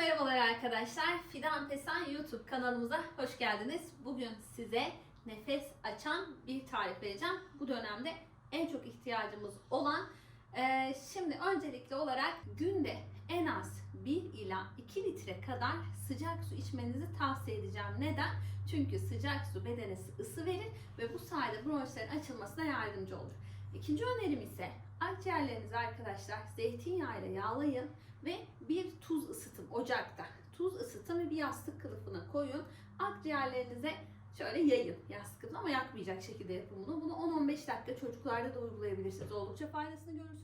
Merhabalar arkadaşlar. Fidan Pesen YouTube kanalımıza hoş geldiniz. Bugün size nefes açan bir tarif vereceğim. Bu dönemde en çok ihtiyacımız olan şimdi öncelikli olarak günde en az 1 ila 2 litre kadar sıcak su içmenizi tavsiye edeceğim. Neden? Çünkü sıcak su bedene ısı verir ve bu sayede bronşların açılmasına yardımcı olur. İkinci önerim ise akciğerlerinizi arkadaşlar zeytinyağıyla yağlayın ve bir tuz ısıtın ocakta. Tuz ısıtın ve bir yastık kılıfına koyun. Akciğerlerinize şöyle yayın yastıkını ama yakmayacak şekilde yapın bunu. Bunu 10-15 dakika çocuklarda da uygulayabilirsiniz. Oldukça faydasını görürsünüz.